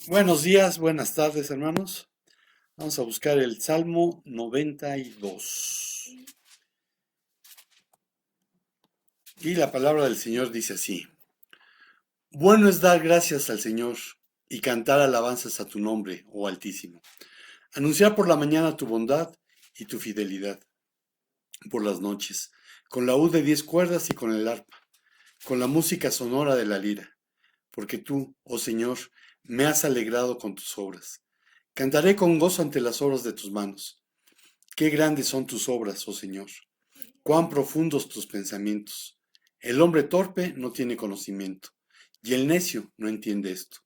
Buenos días, buenas tardes, hermanos. Vamos a buscar el Salmo 92. Y la palabra del Señor dice así: Bueno es dar gracias al Señor y cantar alabanzas a tu nombre, oh Altísimo. Anunciar por la mañana tu bondad y tu fidelidad por las noches, con laúd de 10 cuerdas y con el arpa, con la música sonora de la lira, porque tú, oh Señor, me has alegrado con tus obras. Cantaré con gozo ante las obras de tus manos. Qué grandes son tus obras, oh Señor, cuán profundos tus pensamientos. El hombre torpe no tiene conocimiento, y el necio no entiende esto.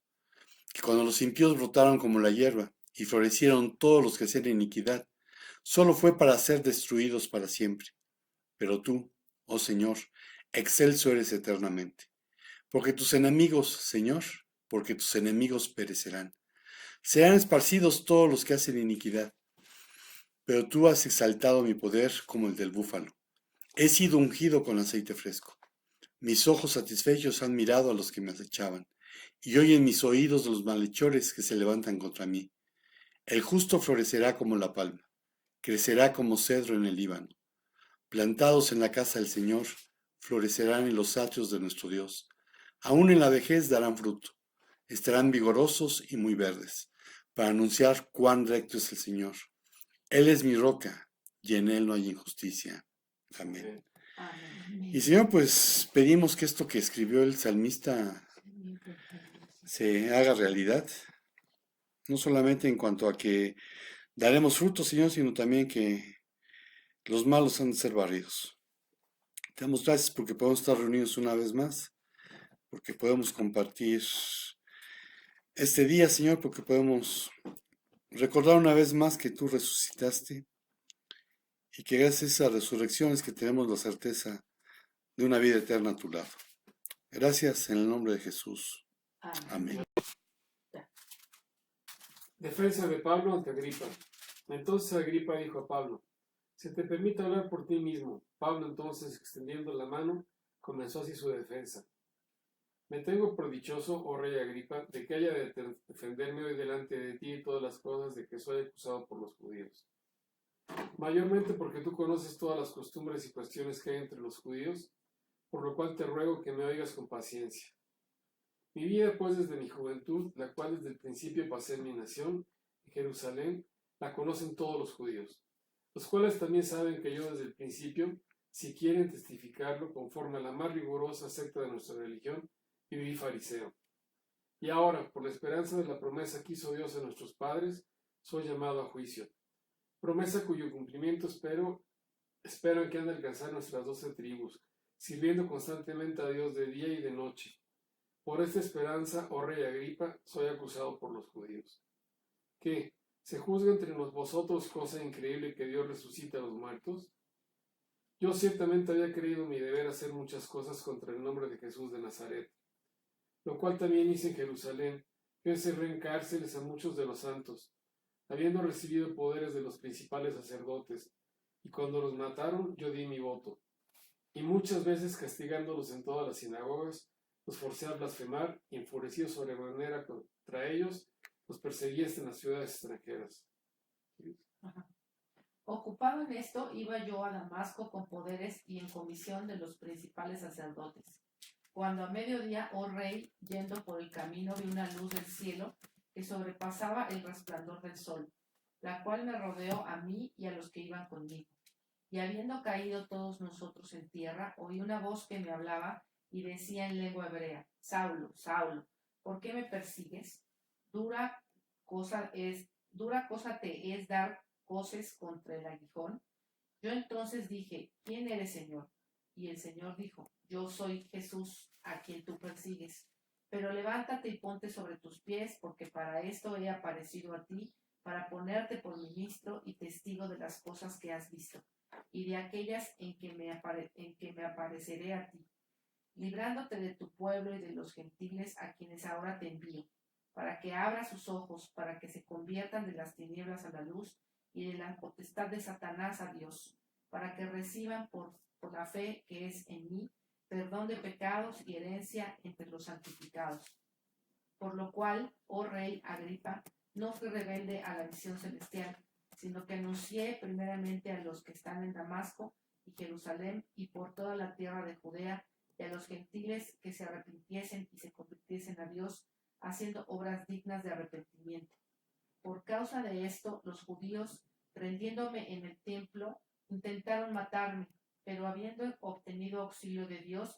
Que cuando los impíos brotaron como la hierba, y florecieron todos los que hacían iniquidad, solo fue para ser destruidos para siempre. Pero tú, oh Señor, excelso eres eternamente. Porque tus enemigos, Señor, porque tus enemigos perecerán. Serán esparcidos todos los que hacen iniquidad. Pero tú has exaltado mi poder como el del búfalo. He sido ungido con aceite fresco. Mis ojos satisfechos han mirado a los que me acechaban, y oyen mis oídos los malhechores que se levantan contra mí. El justo florecerá como la palma, crecerá como cedro en el Líbano. Plantados en la casa del Señor, florecerán en los atrios de nuestro Dios. Aún en la vejez darán fruto, estarán vigorosos y muy verdes, para anunciar cuán recto es el Señor. Él es mi roca, y en él no hay injusticia. Amén. Y Señor, pues pedimos que esto que escribió el salmista se haga realidad, no solamente en cuanto a que daremos frutos, Señor, sino también que los malos han de ser barridos. Te damos gracias porque podemos estar reunidos una vez más, porque podemos compartir este día, Señor, porque podemos recordar una vez más que tú resucitaste y que gracias a esas resurrecciones que tenemos la certeza de una vida eterna a tu lado. Gracias en el nombre de Jesús. Amén. Defensa de Pablo ante Agripa. Entonces Agripa dijo a Pablo: se te permite hablar por ti mismo. Pablo entonces, extendiendo la mano, comenzó así su defensa. Me tengo por dichoso, oh rey Agripa, de que haya de defenderme hoy delante de ti y todas las cosas de que soy acusado por los judíos. Mayormente porque tú conoces todas las costumbres y cuestiones que hay entre los judíos, por lo cual te ruego que me oigas con paciencia. Mi vida, pues, desde mi juventud, la cual desde el principio pasé en mi nación, en Jerusalén, la conocen todos los judíos, los cuales también saben que yo desde el principio, si quieren testificarlo, conforme a la más rigurosa secta de nuestra religión, viví fariseo. Y ahora, por la esperanza de la promesa que hizo Dios a nuestros padres, soy llamado a juicio. Promesa cuyo cumplimiento esperan que han de alcanzar nuestras 12 tribus, sirviendo constantemente a Dios de día y de noche. Por esta esperanza, oh rey Agripa, soy acusado por los judíos. ¿Qué? ¿Se juzga entre vosotros cosa increíble que Dios resucita a los muertos? Yo ciertamente había creído mi deber hacer muchas cosas contra el nombre de Jesús de Nazaret, lo cual también hice en Jerusalén. Yo encerré en cárceles a muchos de los santos, habiendo recibido poderes de los principales sacerdotes, y cuando los mataron yo di mi voto. Y muchas veces castigándolos en todas las sinagogas, los forcé a blasfemar y enfurecido sobremanera contra ellos, los perseguí hasta en las ciudades extranjeras. Ajá. Ocupado en esto, iba yo a Damasco con poderes y en comisión de los principales sacerdotes. Cuando a mediodía, oh rey, yendo por el camino, vi una luz del cielo que sobrepasaba el resplandor del sol, la cual me rodeó a mí y a los que iban conmigo. Y habiendo caído todos nosotros en tierra, oí una voz que me hablaba y decía en lengua hebrea: Saulo, Saulo, ¿por qué me persigues? Dura dura cosa te es dar coces contra el aguijón. Yo entonces dije: ¿quién eres, Señor? Y el Señor dijo: yo soy Jesús, a quien tú persigues. Pero levántate y ponte sobre tus pies, porque para esto he aparecido a ti, para ponerte por ministro y testigo de las cosas que has visto, y de aquellas en que me apareceré a ti, librándote de tu pueblo y de los gentiles a quienes ahora te envío, para que abra sus ojos, para que se conviertan de las tinieblas a la luz y de la potestad de Satanás a Dios, para que reciban por la fe que es en mí perdón de pecados y herencia entre los santificados. Por lo cual, oh rey Agripa, no fui rebelde a la visión celestial, sino que anuncié primeramente a los que están en Damasco y Jerusalén y por toda la tierra de Judea y a los gentiles que se arrepintiesen y se convirtiesen a Dios, haciendo obras dignas de arrepentimiento. Por causa de esto, los judíos, prendiéndome en el templo, intentaron matarme, pero habiendo obtenido auxilio de Dios,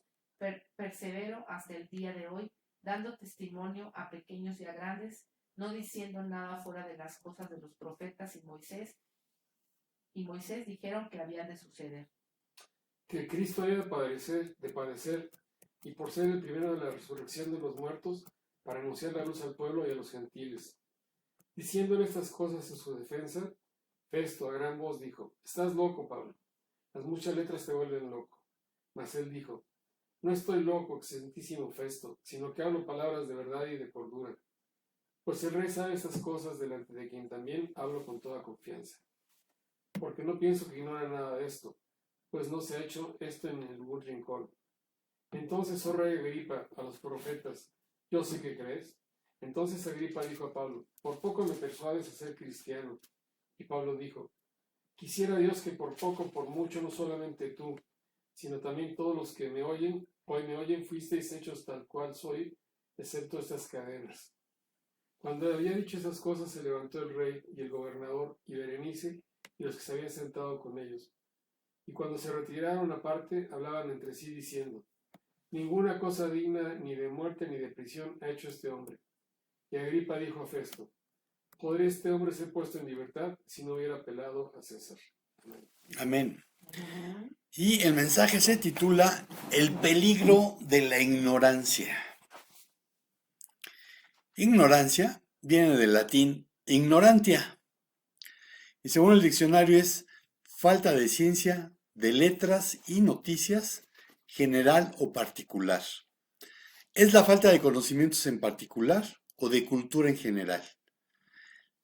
persevero hasta el día de hoy, dando testimonio a pequeños y a grandes, no diciendo nada fuera de las cosas de los profetas y Moisés dijeron que habían de suceder. Que Cristo haya de padecer, y por ser el primero de la resurrección de los muertos, para anunciar la luz al pueblo y a los gentiles. Diciéndole estas cosas en su defensa, Festo a gran voz dijo: Estás loco, Pablo, las muchas letras te vuelven loco. Mas él dijo: No estoy loco, excelentísimo Festo, sino que hablo palabras de verdad y de cordura. Pues el rey sabe estas cosas, delante de quien también hablo con toda confianza. Porque no pienso que ignore nada de esto, pues no se ha hecho esto en ningún rincón. Entonces, oh rey Agripa, a los profetas, yo sé que crees. Entonces Agripa dijo a Pablo: Por poco me persuades a ser cristiano. Y Pablo dijo: Quisiera Dios que por poco, por mucho, no solamente tú, sino también todos los que hoy me oyen, fuisteis hechos tal cual soy, excepto estas cadenas. Cuando había dicho esas cosas, se levantó el rey y el gobernador y Berenice y los que se habían sentado con ellos. Y cuando se retiraron aparte, hablaban entre sí diciendo: Ninguna cosa digna ni de muerte ni de prisión ha hecho este hombre. Y Agripa dijo a Festo: ¿Podría este hombre ser puesto en libertad si no hubiera apelado a César? Amén. Y el mensaje se titula El peligro de la ignorancia. Ignorancia viene del latín ignorantia y según el diccionario es falta de ciencia, de letras y noticias, general o particular. Es la falta de conocimientos en particular o de cultura en general.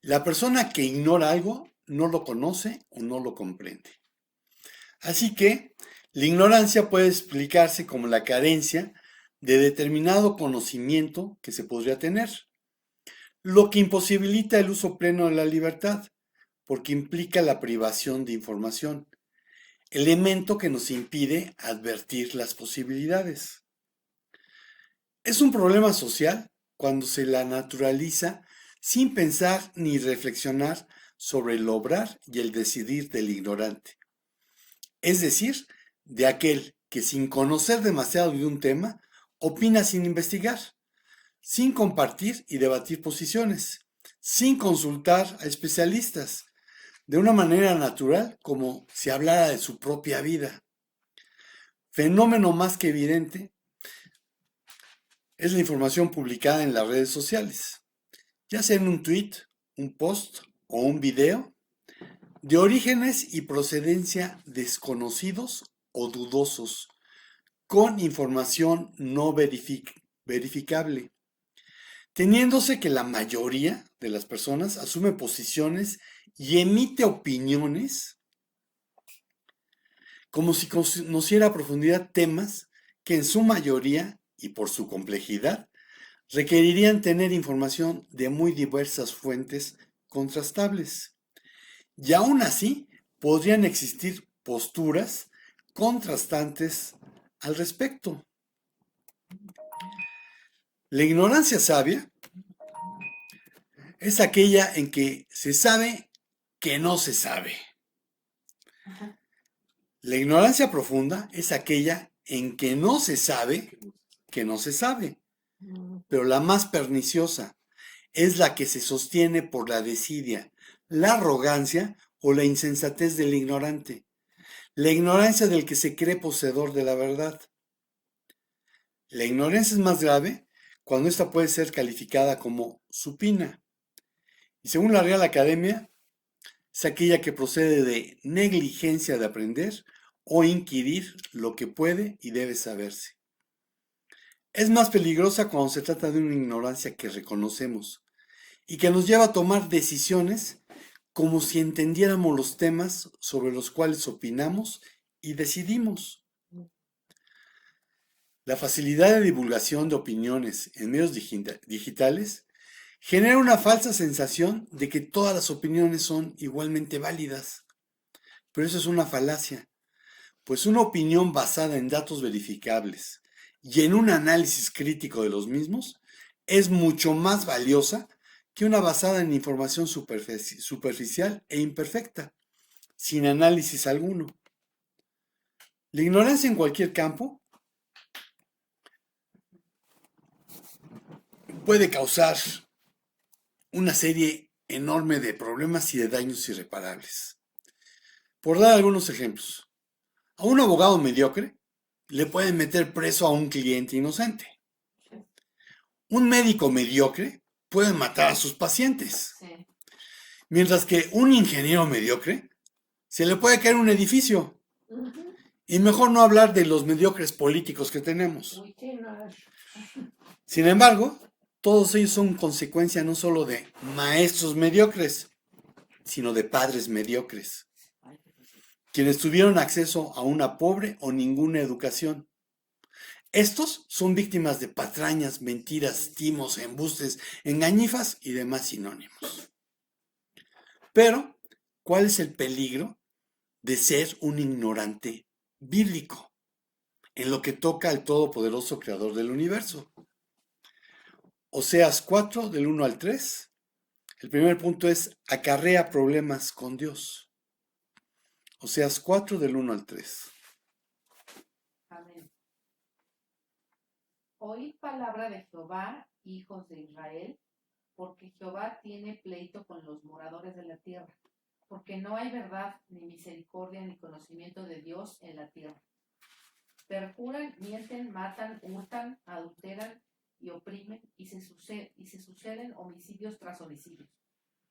La persona que ignora algo no lo conoce o no lo comprende. Así que la ignorancia puede explicarse como la carencia de determinado conocimiento que se podría tener, lo que imposibilita el uso pleno de la libertad, porque implica la privación de información, elemento que nos impide advertir las posibilidades. Es un problema social cuando se la naturaliza sin pensar ni reflexionar sobre el obrar y el decidir del ignorante. Es decir, de aquel que sin conocer demasiado de un tema, opina sin investigar, sin compartir y debatir posiciones, sin consultar a especialistas, de una manera natural como si hablara de su propia vida. Fenómeno más que evidente es la información publicada en las redes sociales, ya sea en un tweet, un post o un video, de orígenes y procedencia desconocidos o dudosos, con información no verificable, teniéndose que la mayoría de las personas asume posiciones y emite opiniones como si conociera a profundidad temas que en su mayoría y por su complejidad requerirían tener información de muy diversas fuentes contrastables. Y aún así podrían existir posturas contrastantes al respecto. La ignorancia sabia es aquella en que se sabe que no se sabe. La ignorancia profunda es aquella en que no se sabe que no se sabe. Pero la más perniciosa es la que se sostiene por la desidia, la arrogancia o la insensatez del ignorante. La ignorancia del que se cree poseedor de la verdad. La ignorancia es más grave cuando ésta puede ser calificada como supina. Y según la Real Academia, es aquella que procede de negligencia de aprender o inquirir lo que puede y debe saberse. Es más peligrosa cuando se trata de una ignorancia que reconocemos y que nos lleva a tomar decisiones como si entendiéramos los temas sobre los cuales opinamos y decidimos. La facilidad de divulgación de opiniones en medios digitales genera una falsa sensación de que todas las opiniones son igualmente válidas. Pero eso es una falacia, pues una opinión basada en datos verificables y en un análisis crítico de los mismos es mucho más valiosa que una basada en información superficial e imperfecta, sin análisis alguno. La ignorancia en cualquier campo puede causar una serie enorme de problemas y de daños irreparables. Por dar algunos ejemplos, a un abogado mediocre le pueden meter preso a un cliente inocente. Un médico mediocre puede matar a sus pacientes, Sí. mientras que un ingeniero mediocre se le puede caer un edificio. Ujú. Y mejor no hablar de los mediocres políticos que tenemos. Uy, qué no. Sin embargo, todos ellos son consecuencia no solo de maestros mediocres, sino de padres mediocres, Ay, qué difícil. quienes tuvieron acceso a una pobre o ninguna educación. Estos son víctimas de patrañas, mentiras, timos, embustes, engañifas y demás sinónimos. Pero, ¿cuál es el peligro de ser un ignorante bíblico en lo que toca al todopoderoso creador del universo? Oseas 4, del 1 al 3. El primer punto es acarrea problemas con Dios. Oseas 4, del 1 al 3. Amén. Oíd palabra de Jehová, hijos de Israel, porque Jehová tiene pleito con los moradores de la tierra, porque no hay verdad, ni misericordia, ni conocimiento de Dios en la tierra. Perjuran, mienten, matan, hurtan, adulteran y oprimen, y se suceden homicidios tras homicidios.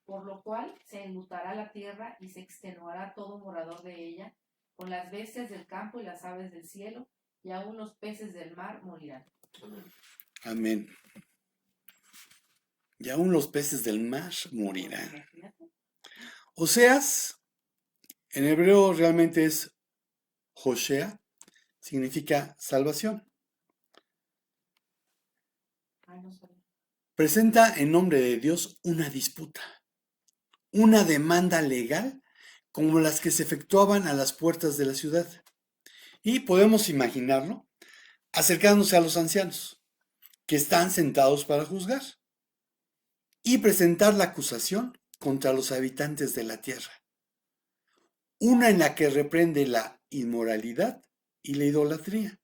Por lo cual se enlutará la tierra y se extenuará todo morador de ella, con las bestias del campo y las aves del cielo, y aun los peces del mar morirán. Amén. Y aún los peces del mar morirán. Imagínate. Oseas, en hebreo realmente es Hoshea, significa salvación. Ay, no sabía. Presenta en nombre de Dios una disputa, una demanda legal como las que se efectuaban a las puertas de la ciudad. Y podemos imaginarlo acercándose a los ancianos, que están sentados para juzgar, y presentar la acusación contra los habitantes de la tierra. Una en la que reprende la inmoralidad y la idolatría.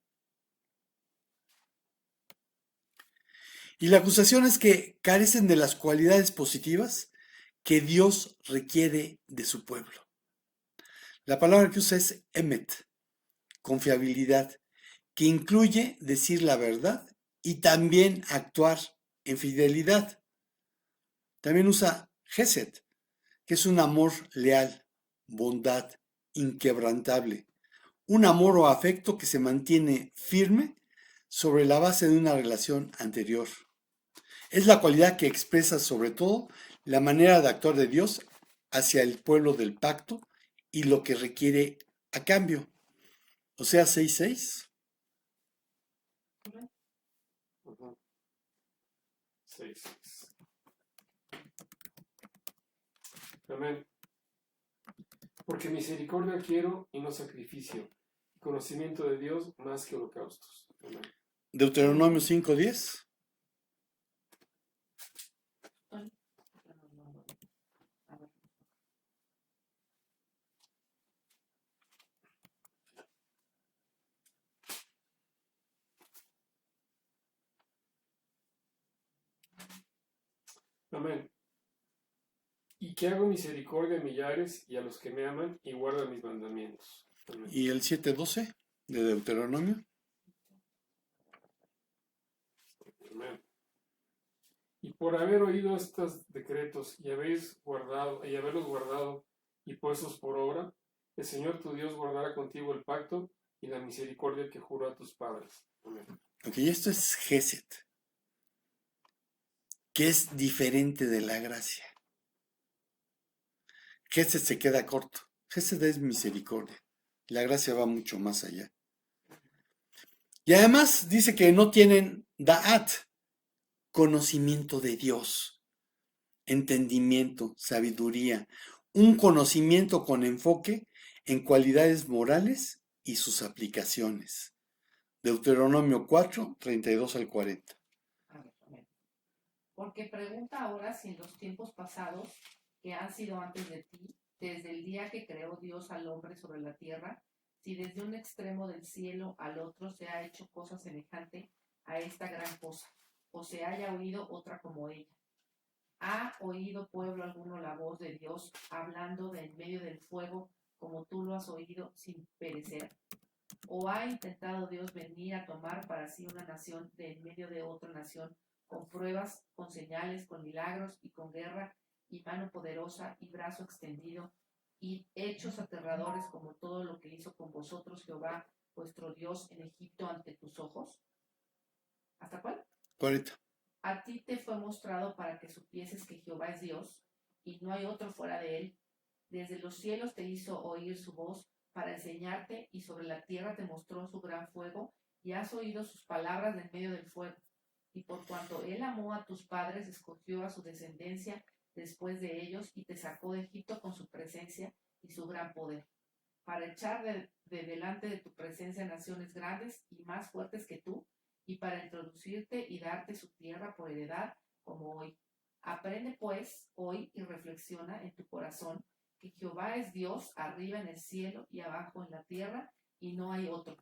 Y la acusación es que carecen de las cualidades positivas que Dios requiere de su pueblo. La palabra que usa es emet, confiabilidad, que incluye decir la verdad y también actuar en fidelidad. También usa gesed, que es un amor leal, bondad, inquebrantable, un amor o afecto que se mantiene firme sobre la base de una relación anterior. Es la cualidad que expresa sobre todo la manera de actuar de Dios hacia el pueblo del pacto y lo que requiere a cambio. O sea, 6:6. Ujú. 6. Amén. Porque misericordia quiero y no sacrificio, y conocimiento de Dios más que holocaustos. Amén. Deuteronomio 5:10. A ver. Amén. Y que hago misericordia a millares y a los que me aman y guardan mis mandamientos. Amén. Y el 7:12 de Deuteronomio. Amén. Y por haber oído estos decretos y haberlos guardado y puestos por obra, el Señor tu Dios guardará contigo el pacto y la misericordia que juró a tus padres. Amén. Ok, esto es gesed, que es diferente de la gracia. Gesed se queda corto. Gesed es misericordia. La gracia va mucho más allá. Y además dice que no tienen da'at, conocimiento de Dios, entendimiento, sabiduría, un conocimiento con enfoque en cualidades morales y sus aplicaciones. Deuteronomio 4, 32 al 40. A ver. Porque pregunta ahora si en los tiempos pasados, que han sido antes de ti, desde el día que creó Dios al hombre sobre la tierra, si desde un extremo del cielo al otro se ha hecho cosa semejante a esta gran cosa, o se haya oído otra como ella. ¿Ha oído pueblo alguno la voz de Dios hablando de en medio del fuego como tú lo has oído sin perecer? ¿O ha intentado Dios venir a tomar para sí una nación de en medio de otra nación con pruebas, con señales, con milagros y con guerra y mano poderosa y brazo extendido y hechos aterradores como todo lo que hizo con vosotros Jehová, vuestro Dios en Egipto ante tus ojos? ¿Hasta cuál? 40. A ti te fue mostrado para que supieses que Jehová es Dios y no hay otro fuera de él. Desde los cielos te hizo oír su voz para enseñarte y sobre la tierra te mostró su gran fuego y has oído sus palabras en medio del fuego. Y por cuanto él amó a tus padres, escogió a su descendencia después de ellos y te sacó de Egipto con su presencia y su gran poder, para echar de delante de tu presencia naciones grandes y más fuertes que tú, y para introducirte y darte su tierra por heredad, como hoy. Aprende pues hoy y reflexiona en tu corazón que Jehová es Dios arriba en el cielo y abajo en la tierra, y no hay otro.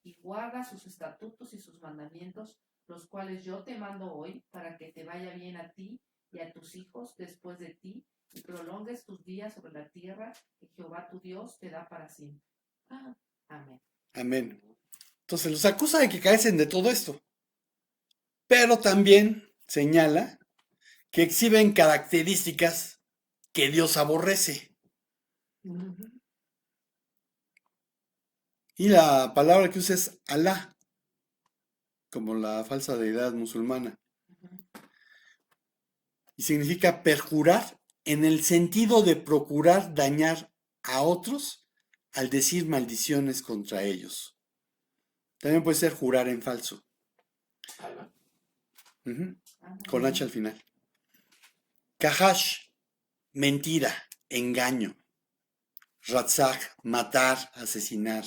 Y guarda sus estatutos y sus mandamientos, los cuales yo te mando hoy, para que te vaya bien a ti y a tus hijos después de ti, y prolongues tus días sobre la tierra que Jehová tu Dios te da para siempre. Amén. Amén. Entonces los acusa de que carecen de todo esto, pero también señala que exhiben características que Dios aborrece. Y la palabra que usa es Alá, como la falsa deidad musulmana. Y significa perjurar en el sentido de procurar dañar a otros al decir maldiciones contra ellos. También puede ser jurar en falso. Con H al final. Kahash, mentira, engaño. Ratzak, matar, asesinar.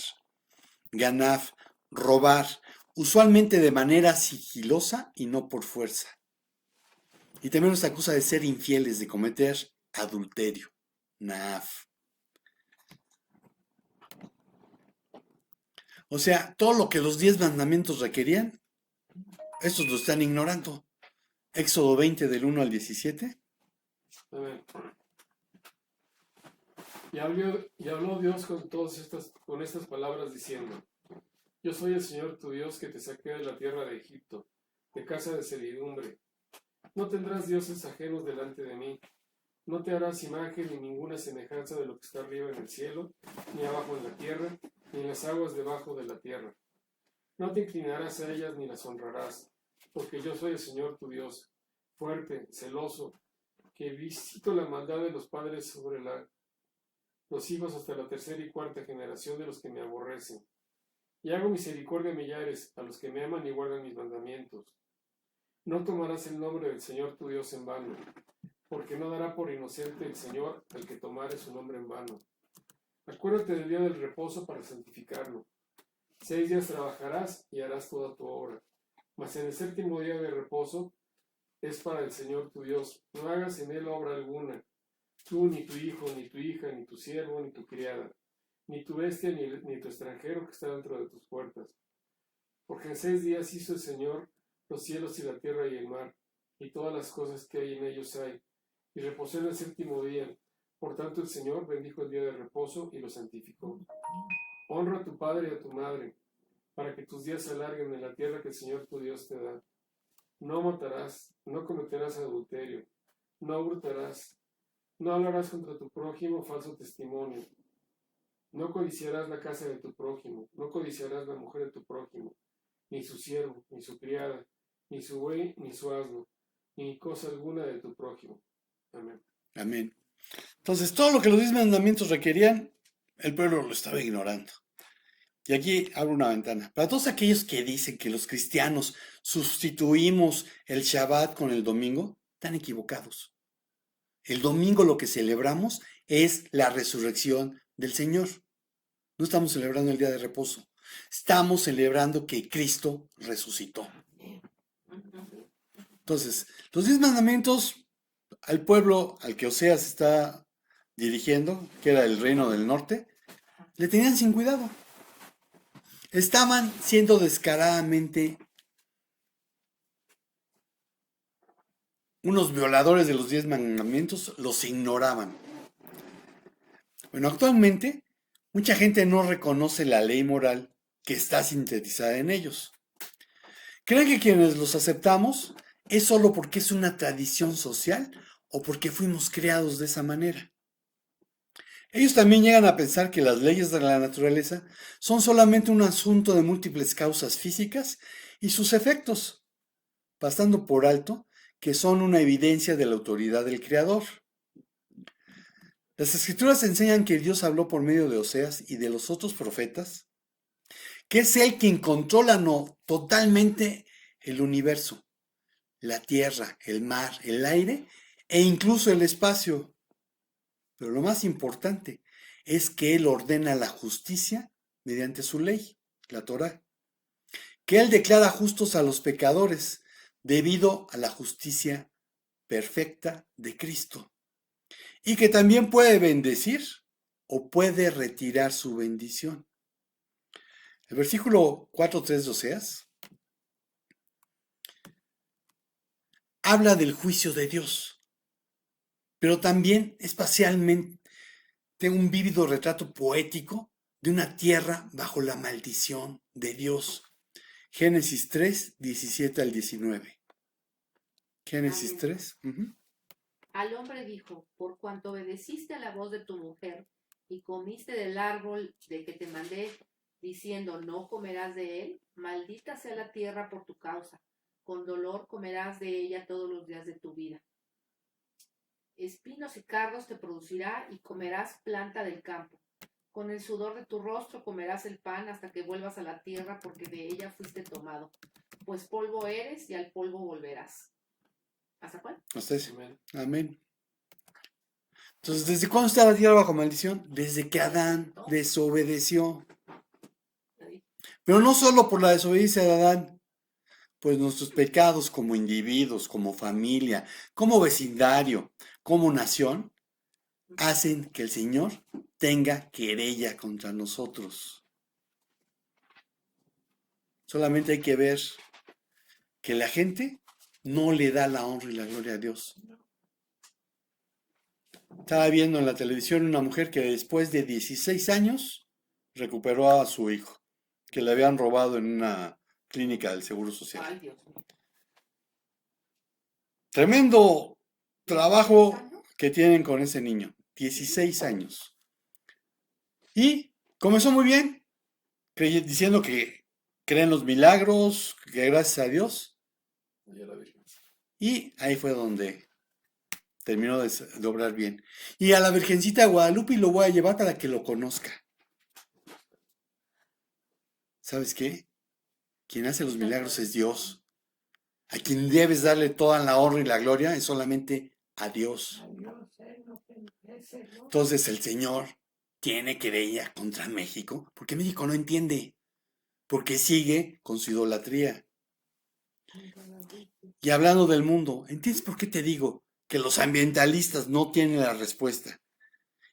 Ganaf, robar, usualmente de manera sigilosa y no por fuerza. Y también nos acusa de ser infieles, de cometer adulterio. Naaf. O sea, todo lo que los 10 mandamientos requerían, estos lo están ignorando. Éxodo 20 del 1 al 17. A ver. Y habló Dios con estas palabras diciendo: Yo soy el Señor tu Dios que te saqué de la tierra de Egipto, de casa de servidumbre. No tendrás dioses ajenos delante de mí. No te harás imagen ni ninguna semejanza de lo que está arriba en el cielo, ni abajo en la tierra, ni en las aguas debajo de la tierra. No te inclinarás a ellas ni las honrarás, porque yo soy el Señor tu Dios, fuerte, celoso, que visito la maldad de los padres sobre los hijos hasta la tercera y cuarta generación de los que me aborrecen. Y hago misericordia a millares, a los que me aman y guardan mis mandamientos. No tomarás el nombre del Señor tu Dios en vano, porque no dará por inocente el Señor al que tomare su nombre en vano. Acuérdate del día del reposo para santificarlo. 6 días trabajarás y harás toda tu obra, mas en el séptimo día de reposo es para el Señor tu Dios. No hagas en él obra alguna, tú, ni tu hijo, ni tu hija, ni tu siervo, ni tu criada, ni tu bestia, ni tu extranjero que está dentro de tus puertas. Porque en 6 días hizo el Señor los cielos y la tierra y el mar, y todas las cosas que hay en ellos hay, y reposó en el séptimo día. Por tanto el Señor bendijo el día de reposo y lo santificó. Honra a tu padre y a tu madre, para que tus días se alarguen en la tierra que el Señor tu Dios te da. No matarás, no cometerás adulterio, no hurtarás, no hablarás contra tu prójimo falso testimonio, no codiciarás la casa de tu prójimo, no codiciarás la mujer de tu prójimo, ni su siervo, ni su criada, ni su buey, ni su asno, ni cosa alguna de tu prójimo. Amén. Amén. Entonces, todo lo que los 10 mandamientos requerían, el pueblo lo estaba ignorando. Y aquí abro una ventana. Para todos aquellos que dicen que los cristianos sustituimos el Shabbat con el domingo, están equivocados. El domingo lo que celebramos es la resurrección del Señor. No estamos celebrando el día de reposo. Estamos celebrando que Cristo resucitó. Entonces, los 10 mandamientos al pueblo al que Oseas está dirigiendo, que era el reino del norte, le tenían sin cuidado. Estaban siendo descaradamente unos violadores de los 10 mandamientos, los ignoraban. Bueno, actualmente mucha gente no reconoce la ley moral que está sintetizada en ellos. Creen que quienes los aceptamos es solo porque es una tradición social o porque fuimos creados de esa manera. Ellos también llegan a pensar que las leyes de la naturaleza son solamente un asunto de múltiples causas físicas y sus efectos, pasando por alto que son una evidencia de la autoridad del Creador. Las Escrituras enseñan que Dios habló por medio de Oseas y de los otros profetas, que es Él quien controla totalmente el universo, la tierra, el mar, el aire e incluso el espacio. Pero lo más importante es que Él ordena la justicia mediante su ley, la Torá, que Él declara justos a los pecadores debido a la justicia perfecta de Cristo, y que también puede bendecir o puede retirar su bendición. El versículo 4.3 de Oseas habla del juicio de Dios, pero también espacialmente un vívido retrato poético de una tierra bajo la maldición de Dios. Génesis 3, 17 al 19. Génesis Amén. 3. Al hombre dijo, por cuanto obedeciste a la voz de tu mujer y comiste del árbol de que te mandé, diciendo, no comerás de él, maldita sea la tierra por tu causa, con dolor comerás de ella todos los días de tu vida. Espinos y cardos te producirá y comerás planta del campo. Con el sudor de tu rostro comerás el pan hasta que vuelvas a la tierra, porque de ella fuiste tomado. Pues polvo eres y al polvo volverás. ¿Hasta cuál? Hasta ese. Amén. Amén. Entonces, ¿desde cuándo está la tierra bajo maldición? Desde que Adán desobedeció. Pero no solo por la desobediencia de Adán, pues nuestros pecados como individuos, como familia, como vecindario, como nación, hacen que el Señor tenga querella contra nosotros. Solamente hay que ver que la gente no le da la honra y la gloria a Dios. Estaba viendo en la televisión una mujer que después de 16 años recuperó a su hijo, que le habían robado en una clínica del Seguro Social. Ay, Dios mío. Tremendo trabajo que tienen con ese niño, 16 años. Y comenzó muy bien, diciendo que creen los milagros, que gracias a Dios. Y ahí fue donde terminó de obrar bien. Y a la Virgencita de Guadalupe lo voy a llevar para que lo conozca. ¿Sabes qué? Quien hace los milagros es Dios. A quien debes darle toda la honra y la gloria es solamente a Dios. Entonces el Señor tiene querella contra México porque México no entiende, porque sigue con su idolatría. Y hablando del mundo, ¿entiendes por qué te digo que los ambientalistas no tienen la respuesta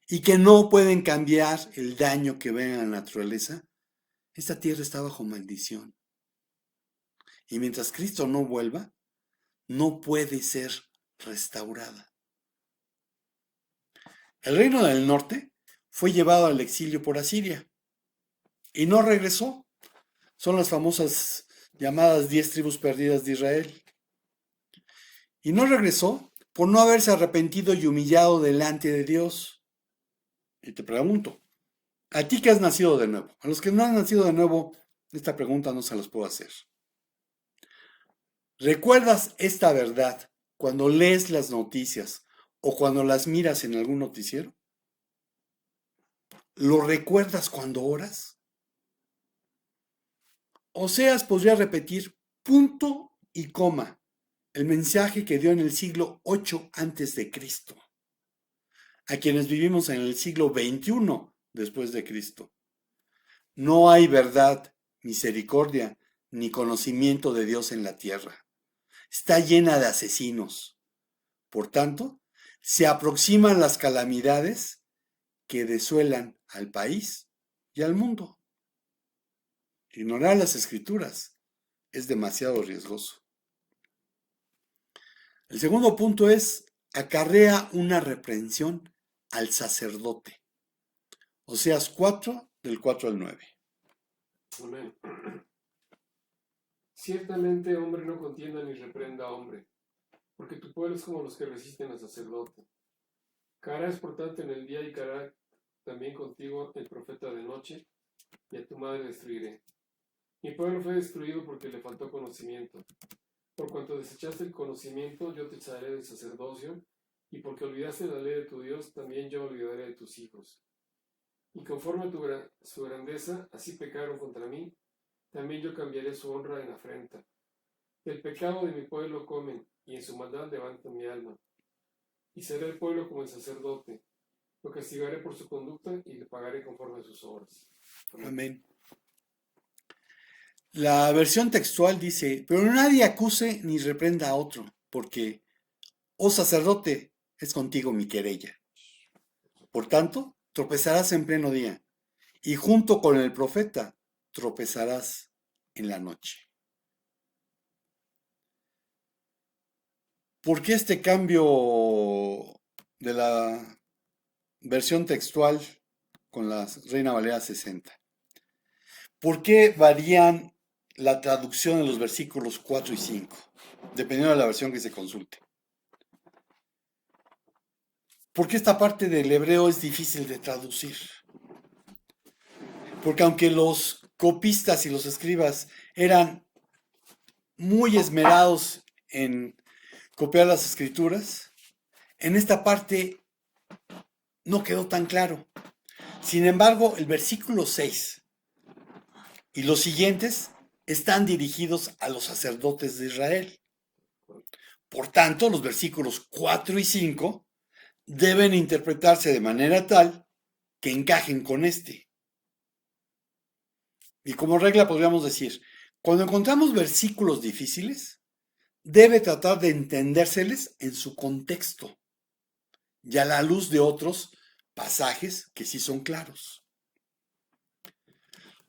y que no pueden cambiar el daño que ven en la naturaleza? Esta tierra está bajo maldición. Y mientras Cristo no vuelva, no puede ser restaurada. El reino del norte fue llevado al exilio por Asiria y no regresó. Son las famosas llamadas 10 tribus perdidas de Israel. Y no regresó por no haberse arrepentido y humillado delante de Dios. Y te pregunto, a ti que has nacido de nuevo, a los que no han nacido de nuevo, esta pregunta no se las puedo hacer. ¿Recuerdas esta verdad cuando lees las noticias o cuando las miras en algún noticiero? ¿Lo recuerdas cuando oras? Oseas podría repetir punto y coma el mensaje que dio en el siglo 8 antes de Cristo, a quienes vivimos en el siglo 21 después de Cristo. No hay verdad, misericordia, ni conocimiento de Dios en la tierra. Está llena de asesinos. Por tanto, se aproximan las calamidades que desuelan al país y al mundo. Ignorar las escrituras es demasiado riesgoso. El segundo punto es, acarrea una reprensión al sacerdote. Oseas 4, del 4 al 9. Amén. Ciertamente hombre no contienda ni reprenda a hombre, porque tu pueblo es como los que resisten al sacerdote. Caerás por tanto en el día y caerá también contigo el profeta de noche, y a tu madre destruiré. Mi pueblo fue destruido porque le faltó conocimiento. Por cuanto desechaste el conocimiento, yo te echaré del sacerdocio, y porque olvidaste la ley de tu Dios, también yo olvidaré de tus hijos. Y conforme a su grandeza, así pecaron contra mí, también yo cambiaré su honra en afrenta. Del pecado de mi pueblo comen, y en su maldad levantan mi alma. Y será el pueblo como el sacerdote. Lo castigaré por su conducta y le pagaré conforme a sus obras. Amén. La versión textual dice, pero nadie acuse ni reprenda a otro, porque, oh sacerdote, es contigo mi querella. Por tanto, tropezarás en pleno día, y junto con el profeta tropezarás en la noche. ¿Por qué este cambio de la versión textual con la Reina Valera 60? ¿Por qué varían la traducción en los versículos 4 y 5? Dependiendo de la versión que se consulte. ¿Por qué esta parte del hebreo es difícil de traducir? Porque aunque los copistas y los escribas eran muy esmerados en copiar las escrituras, en esta parte no quedó tan claro. Sin embargo, el versículo 6 y los siguientes están dirigidos a los sacerdotes de Israel. Por tanto, los versículos 4 y 5 deben interpretarse de manera tal que encajen con este. Y como regla podríamos decir, cuando encontramos versículos difíciles, debe tratar de entendérseles en su contexto y a la luz de otros pasajes que sí son claros.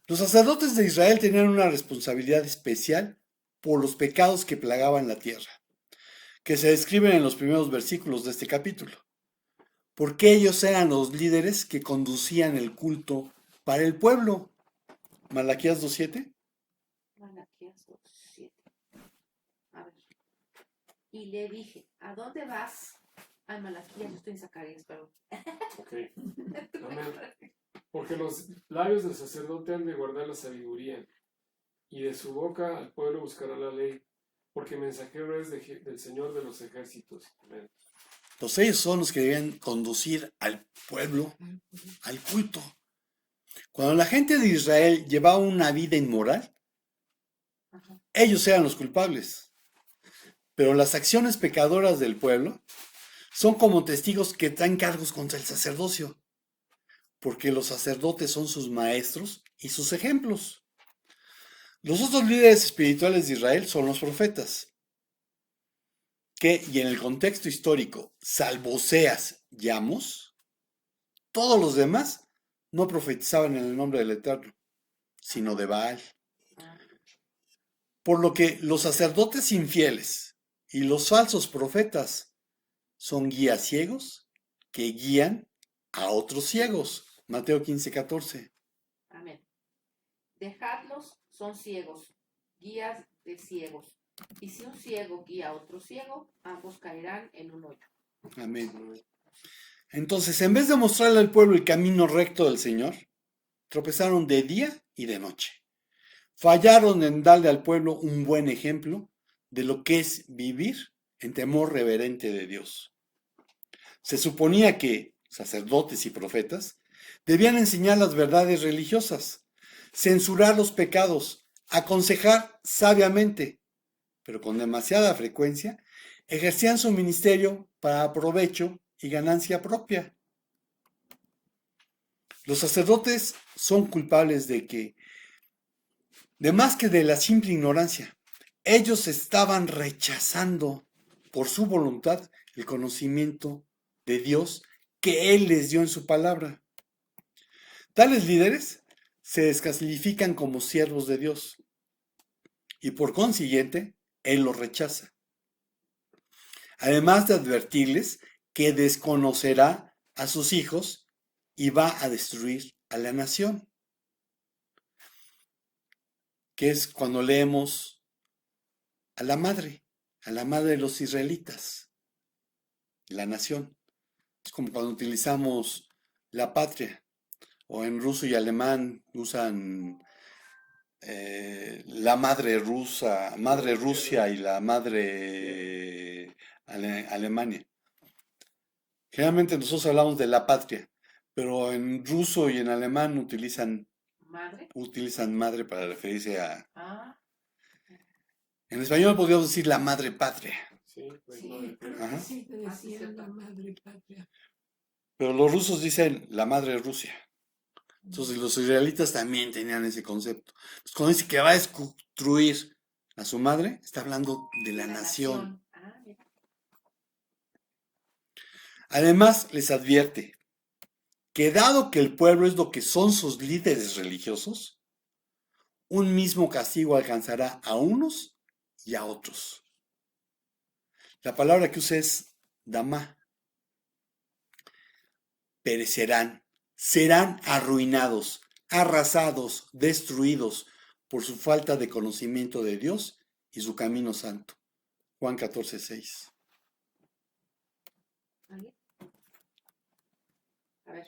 Los sacerdotes de Israel tenían una responsabilidad especial por los pecados que plagaban la tierra, que se describen en los primeros versículos de este capítulo, porque ellos eran los líderes que conducían el culto para el pueblo. Malaquías 2:7. Malaquías 2:7. A ver. Y le dije, ¿a dónde vas? Ay, Malaquías, yo estoy en Zacarías, perdón. Ok. Amén. Porque los labios del sacerdote han de guardar la sabiduría, y de su boca al pueblo buscará la ley, porque mensajero es del Señor de los ejércitos. Amén. Pues ellos son los que debían conducir al pueblo al culto. Cuando la gente de Israel llevaba una vida inmoral, ellos eran los culpables. Pero las acciones pecadoras del pueblo son como testigos que traen cargos contra el sacerdocio, porque los sacerdotes son sus maestros y sus ejemplos. Los otros líderes espirituales de Israel son los profetas, y en el contexto histórico, salvo Oseas y Amos, todos los demás no profetizaban en el nombre del Eterno, sino de Baal. Por lo que los sacerdotes infieles y los falsos profetas son guías ciegos que guían a otros ciegos. Mateo 15:14. Amén. Dejadlos, son ciegos, guías de ciegos. Y si un ciego guía a otro ciego, ambos caerán en un hoyo. Amén. Entonces, en vez de mostrarle al pueblo el camino recto del Señor, tropezaron de día y de noche. Fallaron en darle al pueblo un buen ejemplo de lo que es vivir en temor reverente de Dios. Se suponía que sacerdotes y profetas debían enseñar las verdades religiosas, censurar los pecados, aconsejar sabiamente, pero con demasiada frecuencia, ejercían su ministerio para provecho y ganancia propia. Los sacerdotes son culpables de más que de la simple ignorancia. Ellos estaban rechazando por su voluntad el conocimiento de Dios que Él les dio en su palabra. Tales líderes se descalifican como siervos de Dios y por consiguiente Él los rechaza. Además de advertirles que desconocerá a sus hijos y va a destruir a la nación. Que es cuando leemos a la madre de los israelitas, la nación. Es como cuando utilizamos la patria, o en ruso y alemán usan la madre rusa, madre Rusia y la madre Alemania. Generalmente nosotros hablamos de la patria, pero en ruso y en alemán utilizan madre para referirse a... Ah, En español podríamos decir la madre patria. Sí, pues Sí, madre creo tierra. que Ajá. sí te decían la madre patria. Pero los rusos dicen la madre Rusia. Entonces los israelitas también tenían ese concepto. Entonces, cuando dice que va a destruir a su madre, está hablando de la nación. Ah, mira. Además, les advierte que dado que el pueblo es lo que son sus líderes religiosos, un mismo castigo alcanzará a unos y a otros. La palabra que usa es damá. Perecerán, serán arruinados, arrasados, destruidos por su falta de conocimiento de Dios y su camino santo. Juan 14:6. ¿Alguien? A ver,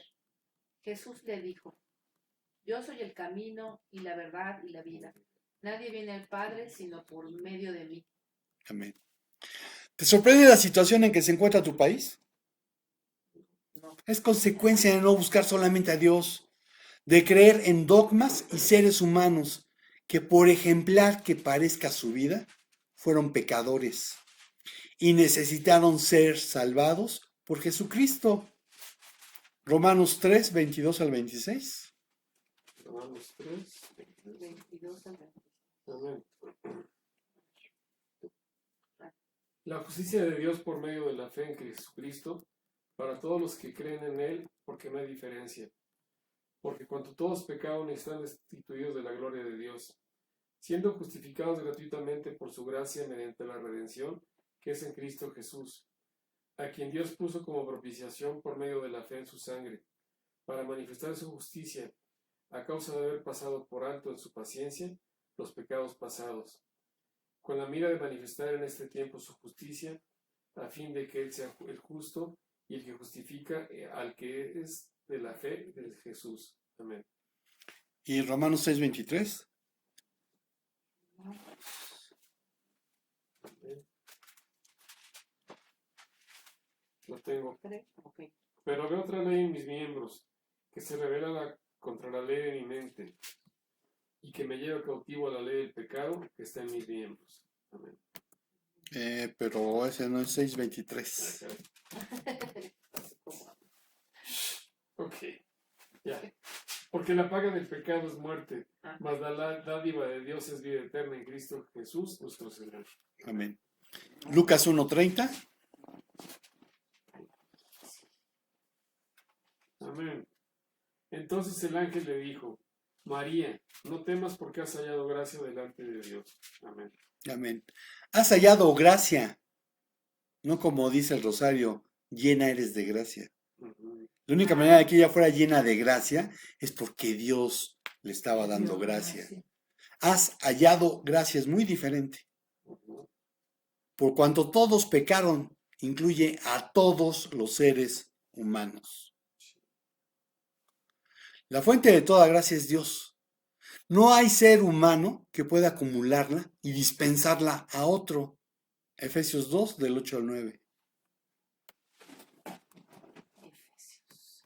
Jesús le dijo, yo soy el camino y la verdad y la vida. Nadie viene al Padre sino por medio de mí. Amén. ¿Te sorprende la situación en que se encuentra tu país? No. Es consecuencia de no buscar solamente a Dios, de creer en dogmas y seres humanos que por ejemplar que parezca su vida, fueron pecadores y necesitaron ser salvados por Jesucristo. Romanos 3, 22 al 26. Romanos 3. 22 al 26. Amén. La justicia de Dios por medio de la fe en Jesucristo, para todos los que creen en Él, porque no hay diferencia. Porque cuanto todos pecaron y están destituidos de la gloria de Dios, siendo justificados gratuitamente por su gracia mediante la redención que es en Cristo Jesús, a quien Dios puso como propiciación por medio de la fe en su sangre, para manifestar su justicia, a causa de haber pasado por alto en su paciencia los pecados pasados, con la mira de manifestar en este tiempo su justicia, a fin de que Él sea el justo y el que justifica al que es de la fe de Jesús. Amén. Y Romanos 6, 23. Lo tengo. Ok. Pero veo otra ley en mis miembros, que se revela contra la ley de mi mente, y que me lleva cautivo a la ley del pecado que está en mis miembros. Amén. Pero ese no es 6, 23. Ok, ya. Porque la paga del pecado es muerte, mas la dádiva de Dios es vida eterna en Cristo Jesús, nuestro Señor. Amén. Lucas 1:30. Amén. Entonces el ángel le dijo, María, no temas porque has hallado gracia delante de Dios. Amén. Amén. Has hallado gracia, no como dice el rosario, llena eres de gracia. Ujú. La única manera de que ella fuera llena de gracia es porque Dios le estaba dando gracia. Has hallado gracia, es muy diferente. Ujú. Por cuanto todos pecaron, incluye a todos los seres humanos. La fuente de toda gracia es Dios. No hay ser humano que pueda acumularla y dispensarla a otro. Efesios 2, del 8 al 9. Efesios.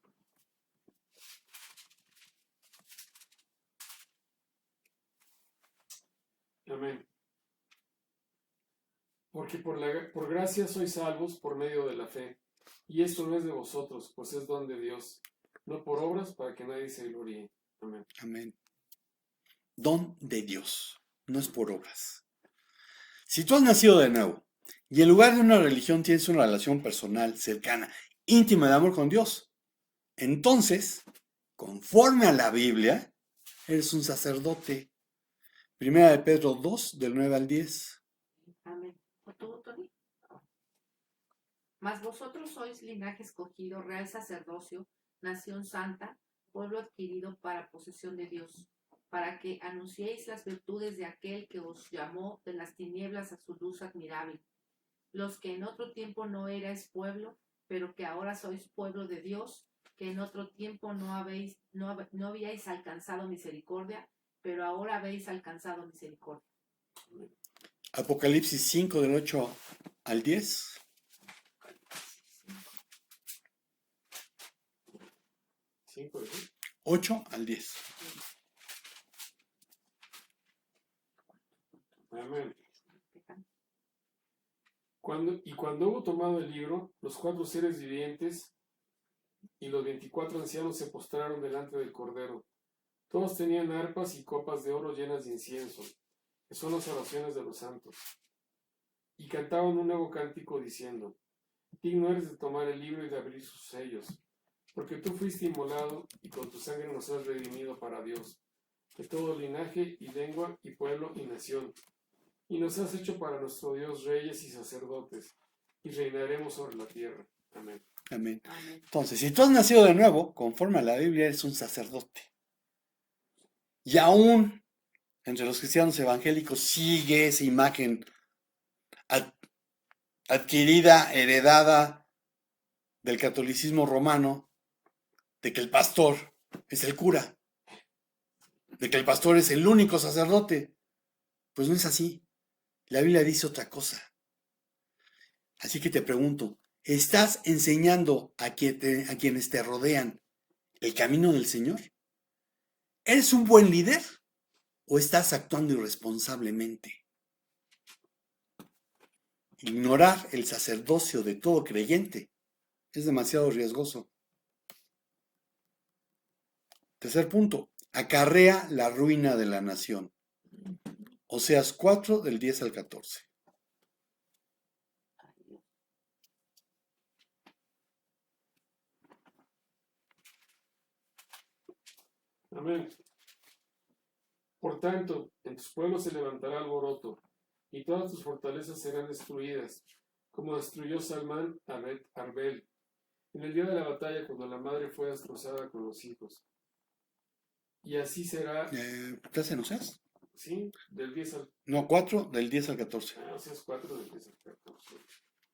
Amén. Porque por gracia sois salvos por medio de la fe. Y esto no es de vosotros, pues es don de Dios, no por obras para que nadie se gloríe. Amén. Amén. Don de Dios, no es por obras. Si tú has nacido de nuevo y en lugar de una religión tienes una relación personal, cercana, íntima de amor con Dios, entonces, conforme a la Biblia, eres un sacerdote. Primera de Pedro 2, del 9 al 10. Amén. ¿O tú, Tony? Mas vosotros sois linaje escogido, real sacerdocio, nación santa, pueblo adquirido para posesión de Dios, para que anunciéis las virtudes de aquel que os llamó de las tinieblas a su luz admirable. Los que en otro tiempo no erais pueblo, pero que ahora sois pueblo de Dios, que en otro tiempo no habíais alcanzado misericordia, pero ahora habéis alcanzado misericordia. Apocalipsis 5, del 8 al 10. 5, ¿sí? 8 al 10. Amén. Cuando hubo tomado el libro, los 4 seres vivientes y los 24 ancianos se postraron delante del Cordero. Todos tenían arpas y copas de oro llenas de incienso, que son las oraciones de los santos. Y cantaban un nuevo cántico diciendo: digno eres de tomar el libro y de abrir sus sellos, porque tú fuiste inmolado y con tu sangre nos has redimido para Dios, de todo linaje y lengua y pueblo y nación. Y nos has hecho para nuestro Dios reyes y sacerdotes, y reinaremos sobre la tierra. Amén. Amén. Amén. Entonces, si tú has nacido de nuevo, conforme a la Biblia, eres un sacerdote. Y aún entre los cristianos evangélicos sigue esa imagen adquirida, heredada del catolicismo romano, de que el pastor es el cura, de que el pastor es el único sacerdote. Pues no es así. La Biblia dice otra cosa. Así que te pregunto, ¿estás enseñando a quienes te rodean el camino del Señor? ¿Eres un buen líder o estás actuando irresponsablemente? Ignorar el sacerdocio de todo creyente es demasiado riesgoso. Tercer punto, acarrea la ruina de la nación. Oseas 4, del 10 al 14. Amén. Por tanto, en tus pueblos se levantará alboroto, y todas tus fortalezas serán destruidas, como destruyó Salmán a Bet Arbel, en el día de la batalla cuando la madre fue destrozada con los hijos. Y así será, ¿Estás en Oseas? ¿sí? Del 10 al... No, 4, del 10 al 14. Oseas 4 del 10 al 14.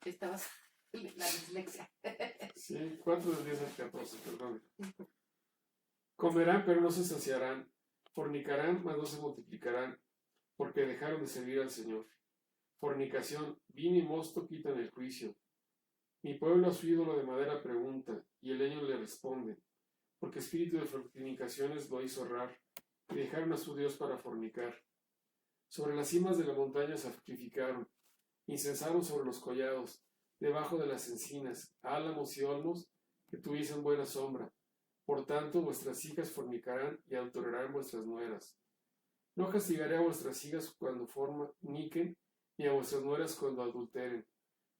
Estabas la dislexia. Sí, 4 del 10 al 14, perdón. Comerán, pero no se saciarán. Fornicarán, mas no se multiplicarán, porque dejaron de servir al Señor. Fornicación, vino y mosto quitan el juicio. Mi pueblo a su ídolo de madera pregunta, y el leño le responde, porque espíritu de fornicaciones lo hizo errar, y dejaron a su Dios para fornicar. Sobre las cimas de la montaña sacrificaron, incensaron sobre los collados, debajo de las encinas, álamos y olmos que tuviesen buena sombra. Por tanto, vuestras hijas fornicarán y adulterarán vuestras nueras. No castigaré a vuestras hijas cuando forniquen, ni a vuestras nueras cuando adulteren,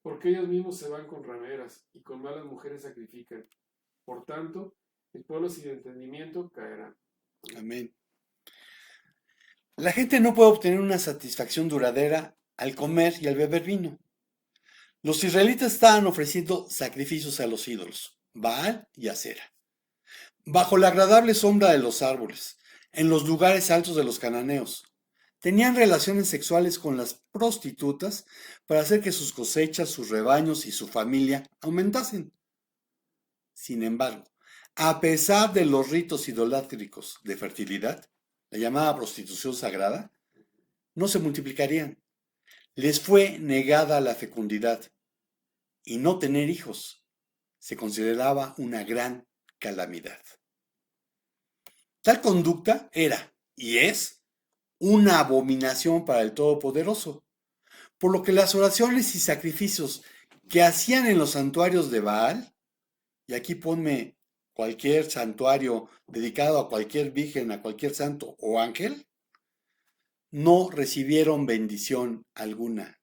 porque ellos mismos se van con rameras y con malas mujeres sacrifican. Por tanto, el pueblo sin entendimiento caerá. Amén. La gente no puede obtener una satisfacción duradera al comer y al beber vino. Los israelitas estaban ofreciendo sacrificios a los ídolos, Baal y Asera, bajo la agradable sombra de los árboles, en los lugares altos de los cananeos. Tenían relaciones sexuales con las prostitutas para hacer que sus cosechas, sus rebaños y su familia aumentasen. Sin embargo, a pesar de los ritos idolátricos de fertilidad, la llamada prostitución sagrada, no se multiplicarían. Les fue negada la fecundidad y no tener hijos se consideraba una gran calamidad. Tal conducta era y es una abominación para el Todopoderoso, por lo que las oraciones y sacrificios que hacían en los santuarios de Baal, y aquí ponme cualquier santuario dedicado a cualquier virgen, a cualquier santo o ángel, no recibieron bendición alguna.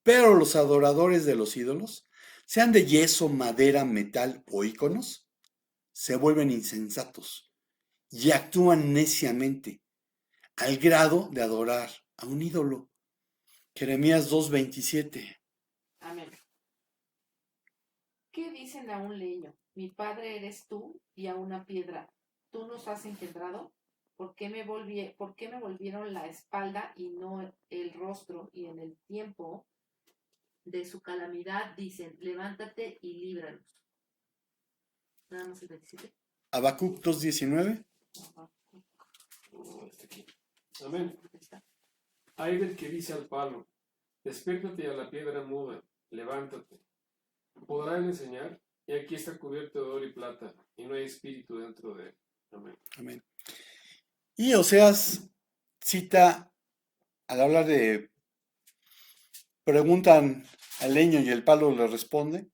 Pero los adoradores de los ídolos, sean de yeso, madera, metal o íconos, se vuelven insensatos y actúan neciamente al grado de adorar a un ídolo. Jeremías 2:27. Amén. ¿Qué dicen a un leño? Mi padre eres tú, y a una piedra, ¿tú nos has engendrado? ¿Por qué me volvieron la espalda y no el rostro? Y en el tiempo de su calamidad dicen, levántate y líbranos. Nada más el 27. Habacuc 2:19. Hasta aquí. Amén. Hay del que dice al palo, despiértate, y a la piedra muda, levántate. ¿Podrá él enseñar? Y aquí está cubierto de oro y plata, y no hay espíritu dentro de él. Amén. Amén. Y Oseas cita, al hablar de, preguntan al leño y el palo le responde,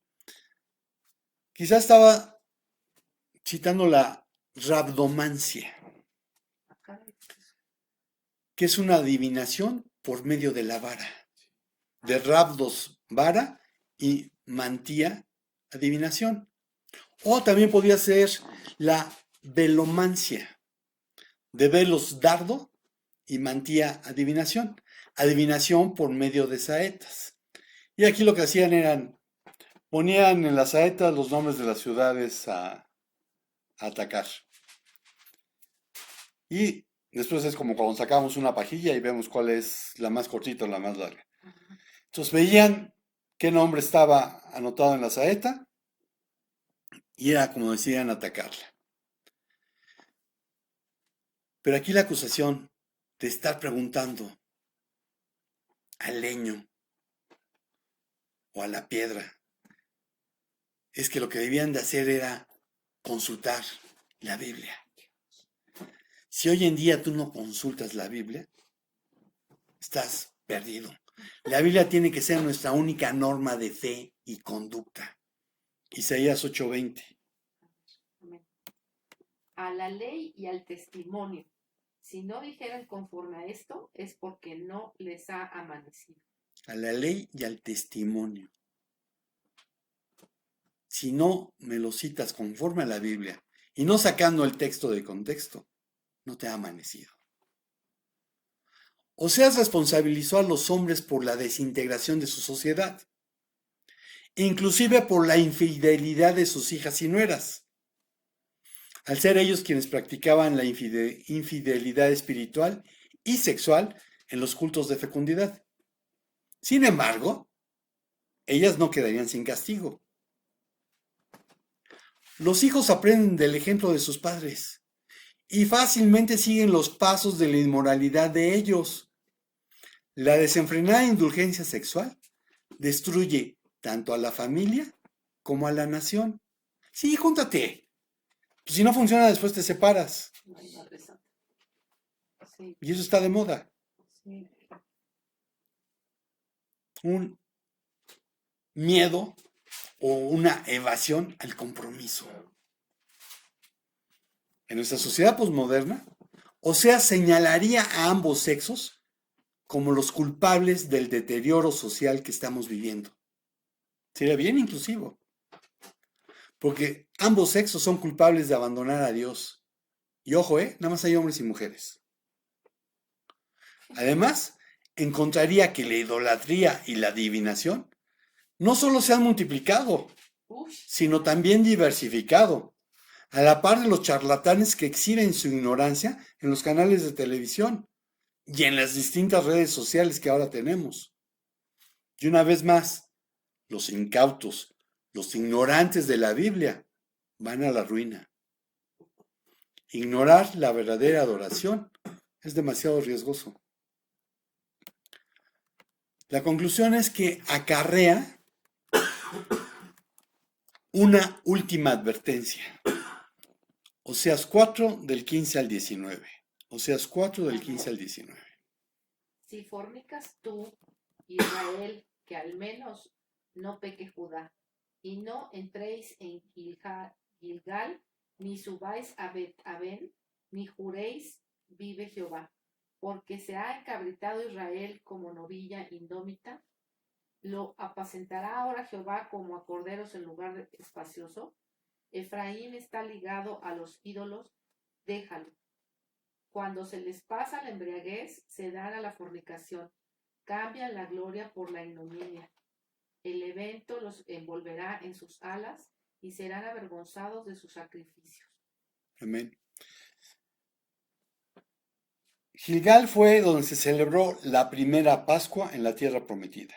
quizás estaba citando la rabdomancia, que es una adivinación por medio de la vara. De rabdos, vara, y mantía, adivinación. O también podría ser la velomancia, de velos, dardo, y mantía, adivinación. Adivinación por medio de saetas. Y aquí lo que hacían eran, ponían en las saetas los nombres de las ciudades a atacar. Y después es como cuando sacamos una pajilla y vemos cuál es la más cortita o la más larga. Entonces veían qué nombre estaba anotado en la saeta y era como decían atacarla. Pero aquí la acusación de estar preguntando al leño o a la piedra es que lo que debían de hacer era consultar la Biblia. Si hoy en día tú no consultas la Biblia, estás perdido. La Biblia tiene que ser nuestra única norma de fe y conducta. Isaías 8:20. A la ley y al testimonio. Si no dijeran conforme a esto, es porque no les ha amanecido. A la ley y al testimonio. Si no me lo citas conforme a la Biblia y no sacando el texto de contexto, no te ha amanecido. Oseas responsabilizó a los hombres por la desintegración de su sociedad, inclusive por la infidelidad de sus hijas y nueras, al ser ellos quienes practicaban la infidelidad espiritual y sexual en los cultos de fecundidad. Sin embargo, ellas no quedarían sin castigo. Los hijos aprenden del ejemplo de sus padres y fácilmente siguen los pasos de la inmoralidad de ellos. La desenfrenada indulgencia sexual destruye tanto a la familia como a la nación. Sí, júntate. Pues si no funciona, después te separas. Sí, Y eso está de moda. sí. Un miedo o una evasión al compromiso. En nuestra sociedad posmoderna, Oseas señalaría a ambos sexos como los culpables del deterioro social que estamos viviendo. Sería bien inclusivo, porque ambos sexos son culpables de abandonar a Dios. Y ojo, nada más hay hombres y mujeres. Además, encontraría que la idolatría y la adivinación no solo se han multiplicado, Uy, sino también diversificado, a la par de los charlatanes que exhiben su ignorancia en los canales de televisión y en las distintas redes sociales que ahora tenemos. Y una vez más, los incautos, los ignorantes de la Biblia, van a la ruina. Ignorar la verdadera adoración es demasiado riesgoso. La conclusión es que acarrea una última advertencia. Oseas 4, del 15 al 19. Oseas 4 del 15 al 19. Si fornicas tú, Israel, que al menos no peque Judá, y no entréis en Gilgal, ni subáis a Bet-aven, ni juréis, vive Jehová, porque se ha encabritado Israel como novilla indómita. ¿Lo apacentará ahora Jehová como a corderos en lugar espacioso? Efraín está ligado a los ídolos, déjalo. Cuando se les pasa la embriaguez, se dan a la fornicación, cambian la gloria por la ignominia. El evento los envolverá en sus alas y serán avergonzados de sus sacrificios. Amén. Gilgal fue donde se celebró la primera Pascua en la tierra prometida.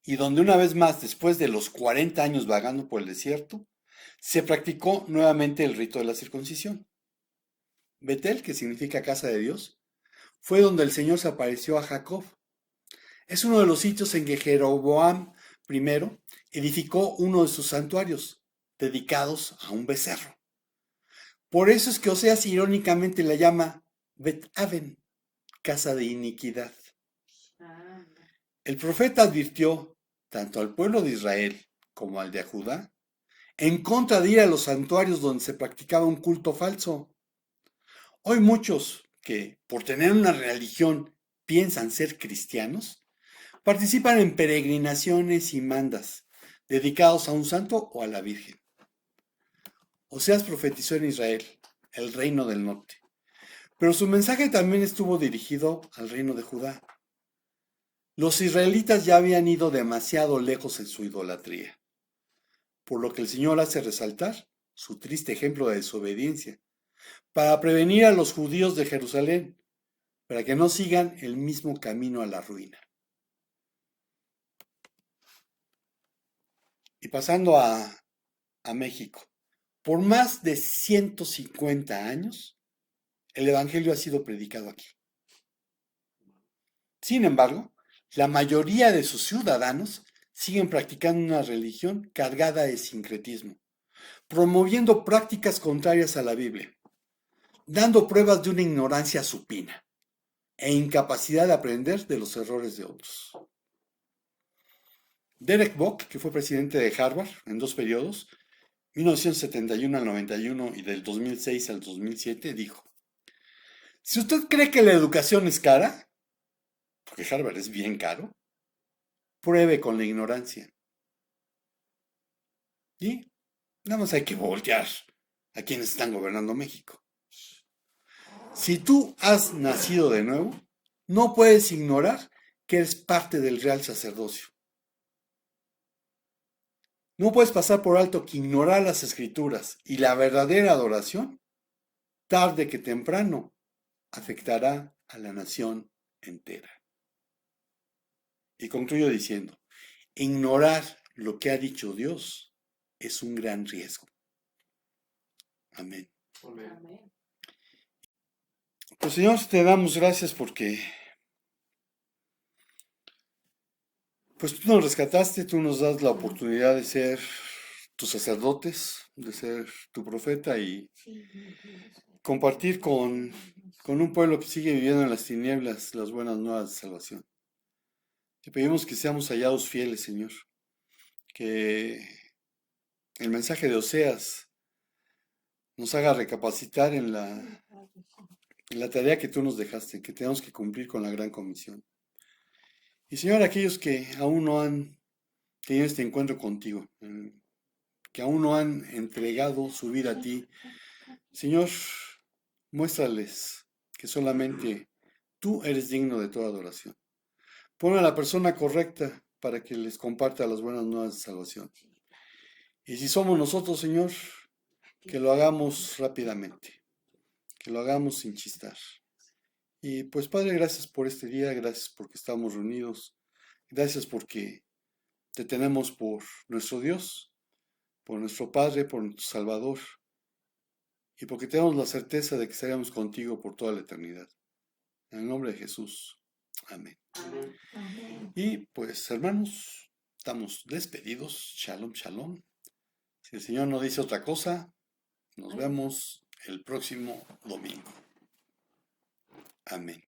Y donde una vez más, después de los 40 años vagando por el desierto, se practicó nuevamente el rito de la circuncisión. Betel, que significa casa de Dios, fue donde el Señor se apareció a Jacob. Es uno de los sitios en que Jeroboam I edificó uno de sus santuarios, dedicados a un becerro. Por eso es que Oseas irónicamente la llama Bet-aven, casa de iniquidad. El profeta advirtió tanto al pueblo de Israel como al de Judá en contra de ir a los santuarios donde se practicaba un culto falso. Hoy muchos que, por tener una religión, piensan ser cristianos, participan en peregrinaciones y mandas dedicados a un santo o a la Virgen. Oseas profetizó en Israel, el reino del norte, pero su mensaje también estuvo dirigido al reino de Judá. Los israelitas ya habían ido demasiado lejos en su idolatría, por lo que el Señor hace resaltar su triste ejemplo de desobediencia, para prevenir a los judíos de Jerusalén, para que no sigan el mismo camino a la ruina. Y pasando a México, por más de 150 años, el Evangelio ha sido predicado aquí. Sin embargo, la mayoría de sus ciudadanos siguen practicando una religión cargada de sincretismo, promoviendo prácticas contrarias a la Biblia, dando pruebas de una ignorancia supina e incapacidad de aprender de los errores de otros. Derek Bock, que fue presidente de Harvard en 2 periodos, 1971 al 91 y del 2006 al 2007, dijo: si usted cree que la educación es cara, porque Harvard es bien caro, pruebe con la ignorancia. Y nada más hay que voltear a quienes están gobernando México. Si tú has nacido de nuevo, no puedes ignorar que eres parte del real sacerdocio. No puedes pasar por alto que ignorar las escrituras y la verdadera adoración, tarde que temprano, afectará a la nación entera. Y concluyo diciendo, ignorar lo que ha dicho Dios es un gran riesgo. Amén. Amén. Pues Señor, te damos gracias porque pues tú nos rescataste, tú nos das la oportunidad de ser tus sacerdotes, de ser tu profeta y compartir con un pueblo que sigue viviendo en las tinieblas las buenas nuevas de salvación. Te pedimos que seamos hallados fieles, Señor, que el mensaje de Oseas nos haga recapacitar en la tarea que tú nos dejaste, que tenemos que cumplir con la gran comisión. Y Señor, aquellos que aún no han tenido este encuentro contigo, que aún no han entregado su vida a ti, Señor, muéstrales que solamente tú eres digno de toda adoración. Pon a la persona correcta para que les comparta las buenas nuevas de salvación. Y si somos nosotros, Señor, que lo hagamos rápidamente, que lo hagamos sin chistar. Y pues Padre, gracias por este día, gracias porque estamos reunidos, gracias porque te tenemos por nuestro Dios, por nuestro Padre, por nuestro Salvador, y porque tenemos la certeza de que estaremos contigo por toda la eternidad. En el nombre de Jesús. Amén. Amén. Y pues hermanos, estamos despedidos. Shalom, shalom. Si el Señor no dice otra cosa, nos vemos el próximo domingo. Amén.